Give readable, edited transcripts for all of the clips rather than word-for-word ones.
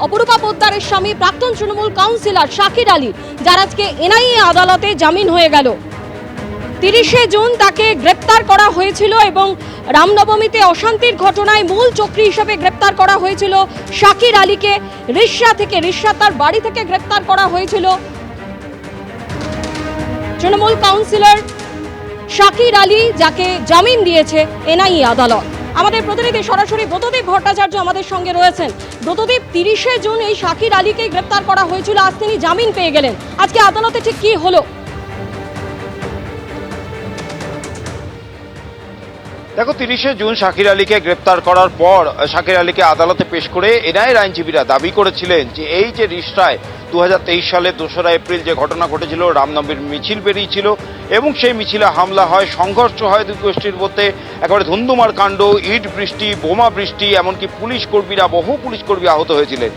অপরূপা পোদ্দারের স্বামী প্রাক্তন তৃণমূল কাউন্সিলর শাকির আলী, যার আজকে এনআইএ আদালতে জামিন হয়ে গেল। 30শে জুন তাকে গ্রেপ্তার করা হয়েছিল এবং রামনবমীতে অশান্তির ঘটনায় মূল চক্রী হিসেবে গ্রেপ্তার করা হয়েছিল শাকির আলীকে। রিষ্যা তার বাড়ি থেকে গ্রেপ্তার করা হয়েছিল। তৃণমূল কাউন্সিলর শাকির আলী, যাকে জামিন দিয়েছে এনআইএ আদালত। আমাদের প্রতিনিধি সরাসরি ব্রতদীপ ভট্টাচার্য আমাদের সঙ্গে রয়েছেন। ব্রতদীপ, 30শে জুন এই শাকির আলীকে গ্রেপ্তার করা হয়েছিল, আজ তিনি জামিন পেয়ে গেলেন। আজকে আদালতে ঠিক কি হলো? দেখো, 30শে জুন শাকির আলীকে গ্রেপ্তার করার পর শাকির আলীকে আদালতে পেশ করে এনআইএর আইনজীবীরা দাবি করেছিলেন যে এই যে রিষ্টায় 2023 সালের 2রা এপ্রিল যে ঘটনা ঘটেছিল, রামনবমীর মিছিল বেরিয়েছিল এবং সেই মিছিলে হামলা হয়, সংঘর্ষ হয় দুই গোষ্ঠীর মধ্যে, একেবারে ধুন্ধুমার কাণ্ড, ইট বৃষ্টি, বোমা বৃষ্টি, এমনকি বহু পুলিশ কর্মী আহত হয়েছিলেন।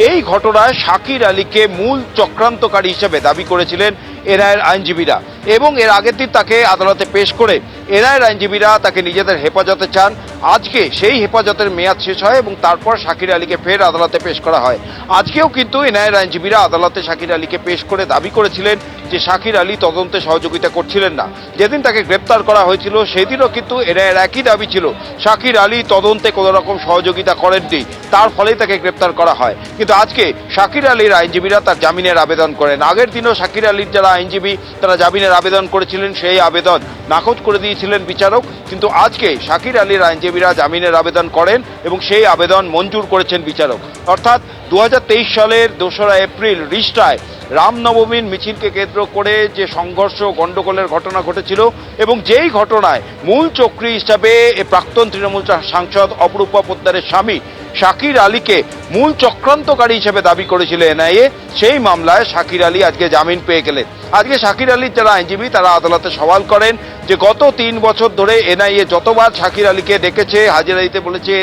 এই ঘটনায় শাকির আলীকে মূল চক্রান্তকারী হিসেবে দাবি করেছিলেন এনআইএর আইনজীবীরা এবং এর আগের দিন তাকে আদালতে পেশ করে এনআইএর আইনজীবীরা তাকে নিজেদের হেফাজতে চান। আজকে সেই হেফাজতের মেয়াদ শেষ হয় এবং তারপর শাকির আলীকে ফের আদালতে পেশ করা হয়। আজকেও কিন্তু এনআইএর আইনজীবীরা আদালতে শাকির আলীকে পেশ করে দাবি করেছিলেন যে শাকির আলী তদন্তে সহযোগিতা করছিলেন না। যেদিন তাকে গ্রেপ্তার করা হয়েছিল সেদিনও কিন্তু এনআইএর একই দাবি ছিল, শাকির আলী তদন্তে কোনো রকম সহযোগিতা করেননি, তার ফলেই তাকে গ্রেপ্তার করা হয়। কিন্তু আজকে শাকির আলীর আইনজীবীরা তার জামিনের আবেদন করেন। আগের দিনও শাকির আলীর যারা আইনজীবী তারা জামিনের আবেদন করেছিলেন, সেই আবেদন নাকচ করে দিয়েছিলেন বিচারক। কিন্তু আজকে শাকির আলীর আইনজীবীরা জামিনের আবেদন করেন এবং সেই আবেদন মঞ্জুর করেছেন বিচারক। অর্থাৎ 2023 সালের 2রা এপ্রিল রিষ্টায় রামনবমীর মিছিলকে কেন্দ্র করে যে সংঘর্ষ গণ্ডগোলের ঘটনা ঘটেছিল এবং যেই ঘটনায় মূল চক্রী হিসাবে প্রাক্তন তৃণমূল সাংসদ অপরূপা পোদ্দারের স্বামী শাকির আলীকে মূল চক্রান্তকারী হিসেবে দাবি করেছিল এনআইএ, সেই মামলায় শাকির আলী আজকে জামিন পেয়ে গেলেন। আজকে শাকির আলীর যারা আইনজীবী তারা আদালতে সওয়াল করেন যে গত 3 বছর ধরে এনআইএ যতবার শাকির আলীকে ডেকেছে, হাজিরা দিতে বলেছে,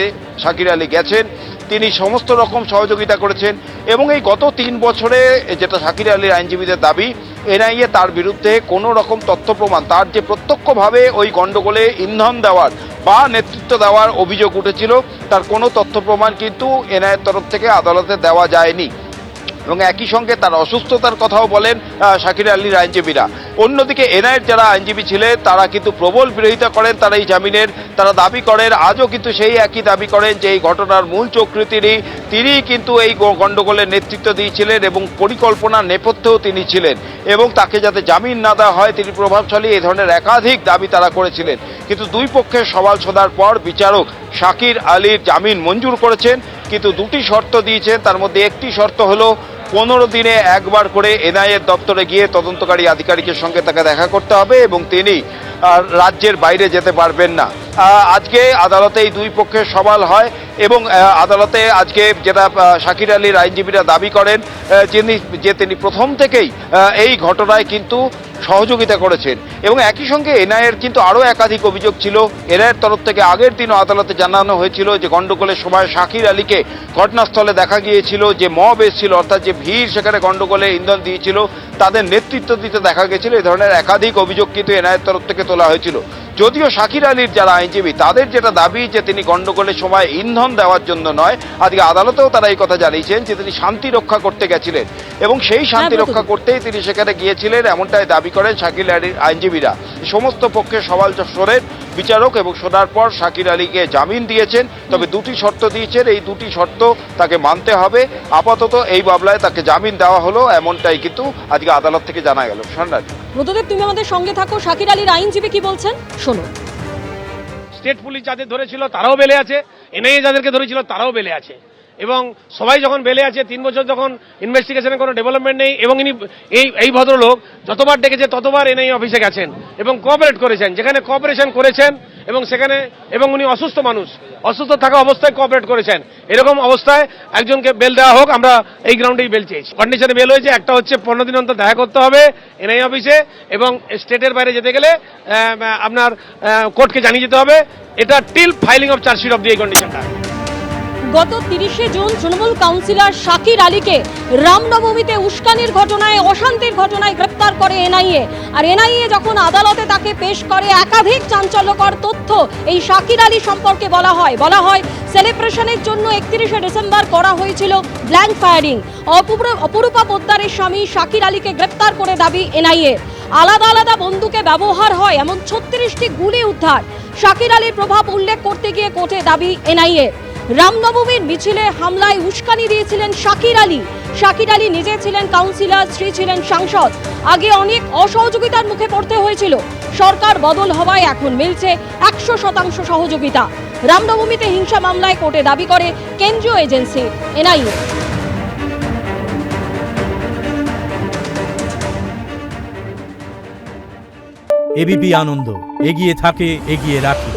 শাকির আলী গেছেন, তিনি সমস্ত রকম সহযোগিতা করেছেন এবং এই গত 3 বছরে যেটা শাকির আলীর আইনজীবীদের দাবি, এনআইএ তার বিরুদ্ধে কোনো রকম তথ্য প্রমাণ, তার যে প্রত্যক্ষভাবে ওই গণ্ডগোলে ইন্ধন দেওয়ার বা নেতৃত্ব দেওয়ার অভিযোগ উঠেছিল, তার কোনো তথ্য প্রমাণ কিন্তু এনআইএর তরফ থেকে আদালতে দেওয়া যায়নি এবং একই সঙ্গে তার অসুস্থতার কথাও বলেন শাকির আলীর আইনজীবীরা। অন্যদিকে এনআইএর যারা আইনজীবী ছিলেন তারা কিন্তু প্রবল বিরোধিতা করেন তারা এই জামিনের। তারা দাবি করেন, আজও কিন্তু সেই একই দাবি করেন যে এই ঘটনার মূল চক্রী তিনি কিন্তু এই গণ্ডগোলের নেতৃত্ব দিয়েছিলেন এবং পরিকল্পনার নেপথ্যেও তিনি ছিলেন এবং তাকে যাতে জামিন না দেওয়া হয় তিনি প্রভাবশালী, এই ধরনের একাধিক দাবি তারা করেছিলেন। কিন্তু দুই পক্ষের সওয়াল শোনার পর বিচারক শাকির আলীর জামিন মঞ্জুর করেছেন, কিন্তু 2টি শর্ত দিয়েছেন। তার মধ্যে একটি শর্ত হলো 15 দিনে একবার করে এনআইএর দপ্তরে গিয়ে তদন্তকারী আধিকারিকের সঙ্গে তাকে দেখা করতে হবে এবং তিনি রাজ্যের বাইরে যেতে পারবেন না। আজকে আদালতে এই দুই পক্ষের সওয়াল হয় এবং আদালতে আজকে যেটা শাকির আলীর আইনজীবীরা দাবি করেন তিনি প্রথম থেকেই এই ঘটনায় কিন্তু সহযোগিতা করেছেন এবং একই সঙ্গে এনআইএর কিন্তু আরও একাধিক অভিযোগ ছিল। এনআইএর তরফ থেকে আগের দিনও আদালতে জানানো হয়েছিল যে গণ্ডগোলের সময় শাকির আলীকে ঘটনাস্থলে দেখা গিয়েছিল, যে মব এসেছিল অর্থাৎ যে ভিড় সেখানে গণ্ডগোলে ইন্ধন দিয়েছিল তাদের নেতৃত্ব দিতে দেখা গেছিল। এই ধরনের একাধিক অভিযোগ কিন্তু এনআইএর তরফ থেকে তোলা হয়েছিল। যদিও শাকির আলীর যারা আইনজীবী তাদের যেটা দাবি যে তিনি গণ্ডগোলের সময় ইন্ধন দেওয়ার জন্য নয়, আজকে আদালতেও তারা এই কথা জানিয়েছেন যে তিনি শান্তি রক্ষা করতে গেছিলেন এবং সেই শান্তি রক্ষা করতেই তিনি সেখানে গিয়েছিলেন, এমনটাই দাবি করেন শাকির আলীর আইনজীবীরা। সমস্ত পক্ষের সওয়াল শোনেন বিচারক এবং শোনার পর শাকির আলীকে জামিন দিয়েছেন, তবে 2টি শর্ত দিয়েছেন, এই 2টি শর্ত তাকে মানতে হবে। আপাতত এই মামলায় তাকে জামিন দেওয়া হলো, এমনটাই কিন্তু আজকে আদালত থেকে জানা গেল। সম্রাট, ব্রতদেব, তুমি আমাদের সঙ্গে থাকো। শাকির আলীর আইনজীবী কি বলছেন শোনো। স্টেট পুলিশ যাদের ধরেছিল তারাও বেলে আছে, এনআইএ যাদেরকে ধরেছিল তারাও বেলে আছে এবং সবাই যখন বেলে আছে 3 বছর যখন ইনভেস্টিগেশনে কোনো ডেভেলপমেন্ট নেই এবং ইনি এই ভদ্রলোক যতবার ডেকেছে ততবার এনআইএ অফিসে গেছেন এবং কোঅপারেট করেছেন, যেখানে কোঅপারেশন করেছেন এবং সেখানে এবং উনি অসুস্থ মানুষ, অসুস্থ থাকা অবস্থায় কোঅপারেট করেছেন। এরকম অবস্থায় একজনকে বেল দেওয়া হোক, আমরা এই গ্রাউন্ডেই বেল চেয়েছি। কন্ডিশনে বেল হয়েছে, একটা হচ্ছে 15 দিন অন্তর দেখা করতে হবে এনআইএ অফিসে এবং স্টেটের বাইরে যেতে গেলে আপনার কোর্টকে জানিয়ে যেতে হবে। এটা till filing of chargesheet of the এই কন্ডিশনটা। গত 30শে জুন তৃণমূল কাউন্সিলর শাকির আলীকে রামনবমীতে উস্কানির ঘটনায়, অশান্তির ঘটনায় গ্রেপ্তার করে এনআইএ। আর এনআইএ যখন আদালতে তাকে পেশ করে, একাধিক চাঞ্চল্যকর তথ্য এই শাকির আলী সম্পর্কে বলা হয় সেলিব্রেশনের জন্য 31শে ডিসেম্বর করা হয়েছিল ব্ল্যাঙ্ক ফায়ারিং। অপরূপা পোদ্দারের স্বামী শাকির আলীকে গ্রেপ্তার করে দাবি এনআইএ। আলাদা আলাদা বন্দুকে ব্যবহার হয় এমন 36টি গুলি উদ্ধার। শাকির আলীর প্রভাব উল্লেখ করতে গিয়ে কোর্টে দাবি এনআইএ। রামনবমীর মিছিলে হামলায় উস্কানি দিয়েছিলেন শাকির আলী। শাকির আলী নিজে ছিলেন কাউন্সিলর, স্ত্রী ছিলেন সাংসদ। আগে অনেক অসহযোগিতার মুখে পড়তে হয়েছিল। সরকার বদল হওয়ায় এখন মিলছে 100% সহযোগিতা। রামনবমীতে হিংসা মামলায় কোর্টে দাবি করে কেন্দ্রীয় এজেন্সি এনআইএ। এবিপি আনন্দ, এগিয়ে থাকে, এগিয়ে রাখে।